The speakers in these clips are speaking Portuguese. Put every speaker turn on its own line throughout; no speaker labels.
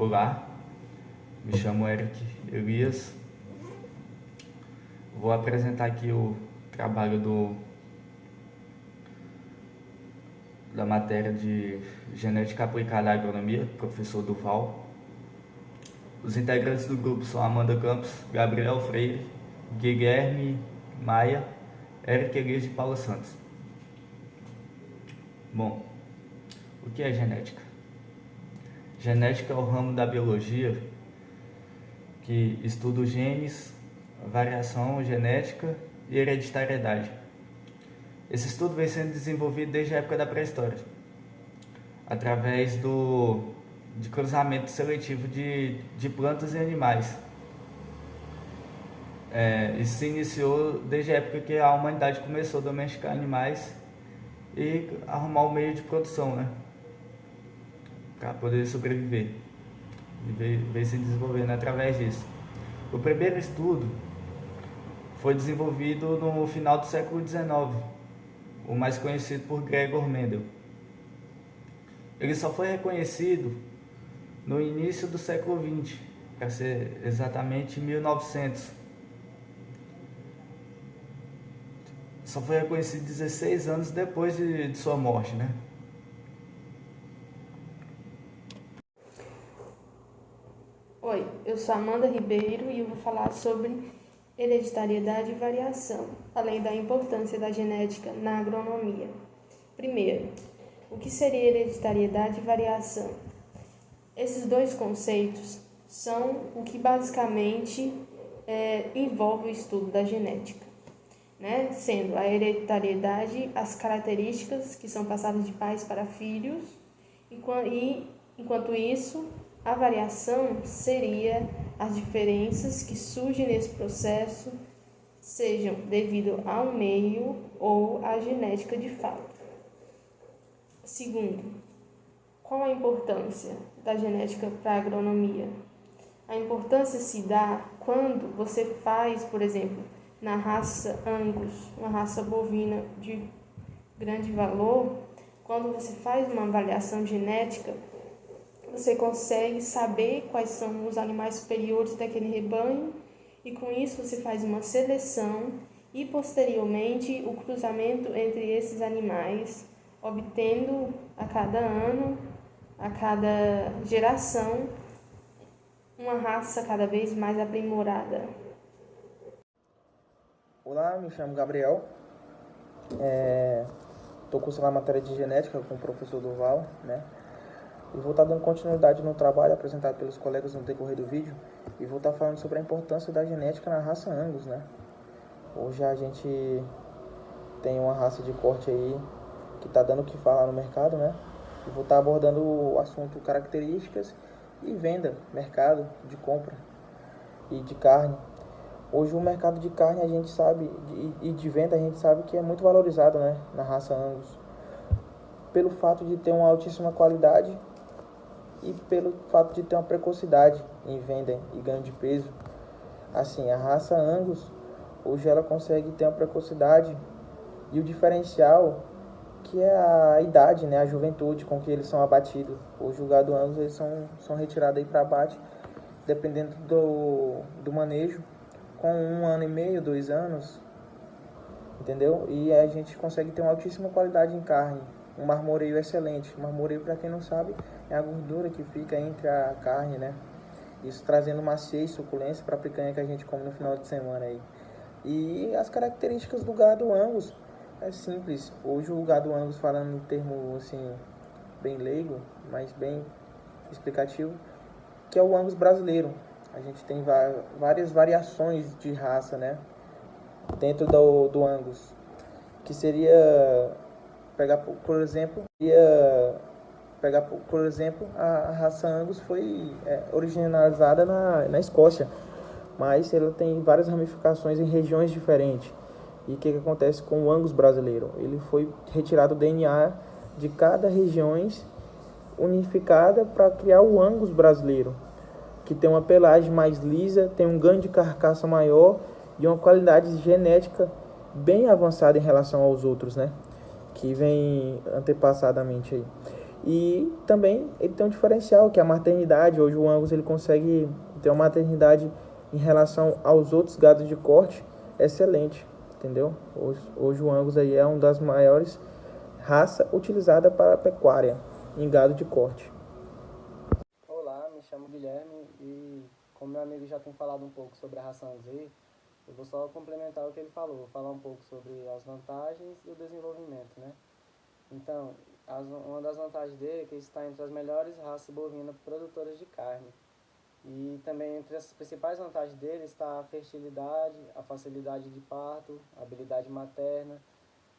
Olá, me chamo Eric Elias. Vou apresentar aqui o trabalho da matéria de Genética Aplicada à Agronomia, professor Duval. Os integrantes do grupo são Amanda Campos, Gabriel Freire, Guilherme Maia, Eric Elias e Paula Santos. Bom, o que é genética? Genética é o ramo da biologia que estuda os genes, variação genética e hereditariedade. Esse estudo vem sendo desenvolvido desde a época da pré-história, através de cruzamento seletivo de plantas e animais. Isso se iniciou desde a época que a humanidade começou a domesticar animais e arrumar o meio de produção, né, para poder sobreviver. E veio se desenvolvendo através disso. O primeiro estudo foi desenvolvido no final do século XIX, o mais conhecido por Gregor Mendel. Ele só foi reconhecido no início do século XX, para ser exatamente 1900. Só foi reconhecido 16 anos depois de sua morte, né?
Oi, eu sou Amanda Ribeiro e eu vou falar sobre hereditariedade e variação, além da importância da genética na agronomia. Primeiro, o que seria hereditariedade e variação? Esses dois conceitos são o que basicamente envolve o estudo da genética, né? Sendo a hereditariedade as características que são passadas de pais para filhos, enquanto isso, a variação seria as diferenças que surgem nesse processo, sejam devido ao meio ou à genética de fato. Segundo, qual a importância da genética para a agronomia? A importância se dá quando você faz, por exemplo, na raça Angus, uma raça bovina de grande valor, quando você faz uma avaliação genética, você consegue saber quais são os animais superiores daquele rebanho e com isso você faz uma seleção e posteriormente o cruzamento entre esses animais, obtendo a cada ano, a cada geração, uma raça cada vez mais aprimorada.
Olá, me chamo Gabriel. Estou cursando a matéria de genética com o professor Duval, né? E vou estar dando continuidade no trabalho apresentado pelos colegas no decorrer do vídeo e vou estar falando sobre a importância da genética na raça Angus, né? Hoje a gente tem uma raça de corte aí que está dando o que falar no mercado, né? E vou estar abordando o assunto características e venda, mercado de compra e de carne. Hoje o mercado de carne a gente sabe, e de venda a gente sabe que é muito valorizado, né? Na raça Angus, pelo fato de ter uma altíssima qualidade e pelo fato de ter uma precocidade em venda e ganho de peso. Assim, a raça Angus, hoje ela consegue ter uma precocidade e o diferencial que é a idade, né, a juventude com que eles são abatidos. Hoje o gado Angus eles são retirados aí para abate, dependendo do manejo, com 1 ano e meio, 2 anos, entendeu? E a gente consegue ter uma altíssima qualidade em carne. Um marmoreio excelente. Marmoreio, para quem não sabe, é a gordura que fica entre a carne, né? Isso trazendo maciez e suculência para a picanha que a gente come no final de semana aí. E as características do gado Angus é simples. Hoje o gado Angus, falando em termo assim, bem leigo, mas bem explicativo, que é o Angus brasileiro. A gente tem várias variações de raça, né? Dentro do Angus, que seria pegar por exemplo a raça Angus foi originalizada na Escócia, mas ela tem várias ramificações em regiões diferentes. E o que acontece com o Angus brasileiro? Ele foi retirado o DNA de cada região unificada para criar o Angus brasileiro, que tem uma pelagem mais lisa, tem um ganho de carcaça maior e uma qualidade genética bem avançada em relação aos outros, né? Que vem antepassadamente aí. E também ele tem um diferencial, que é a maternidade. Hoje o Angus ele consegue ter uma maternidade em relação aos outros gados de corte excelente, entendeu? Hoje o Angus aí é uma das maiores raças utilizadas para a pecuária em gado de corte.
Olá, me chamo Guilherme e como meu amigo já tem falado um pouco sobre a raça Angus aí, eu vou só complementar o que ele falou, vou falar um pouco sobre as vantagens e o desenvolvimento, né? Então, uma das vantagens dele é que ele está entre as melhores raças bovinas produtoras de carne. E também entre as principais vantagens dele está a fertilidade, a facilidade de parto, a habilidade materna.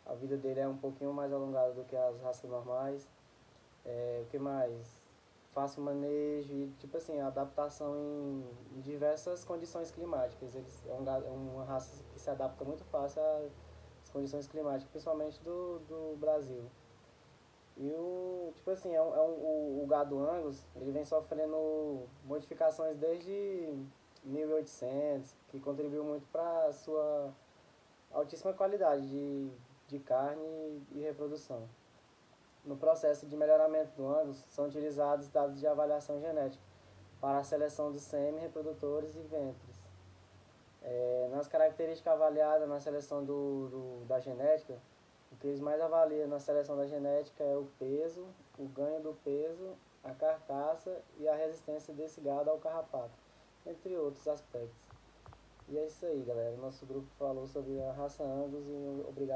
A vida dele é um pouquinho mais alongada do que as raças normais. O que mais? Fácil manejo e, tipo assim, adaptação em diversas condições climáticas. É uma raça que se adapta muito fácil às condições climáticas, principalmente do Brasil. E tipo assim, o gado Angus, ele vem sofrendo modificações desde 1800, que contribuiu muito para a sua altíssima qualidade de carne e reprodução. No processo de melhoramento do Angus, são utilizados dados de avaliação genética para a seleção dos sêmen, reprodutores e ventres. Nas características avaliadas na seleção da genética, o que eles mais avaliam na seleção da genética é o peso, o ganho do peso, a carcaça e a resistência desse gado ao carrapato, entre outros aspectos. E é isso aí, galera. Nosso grupo falou sobre a raça Angus e obrigado.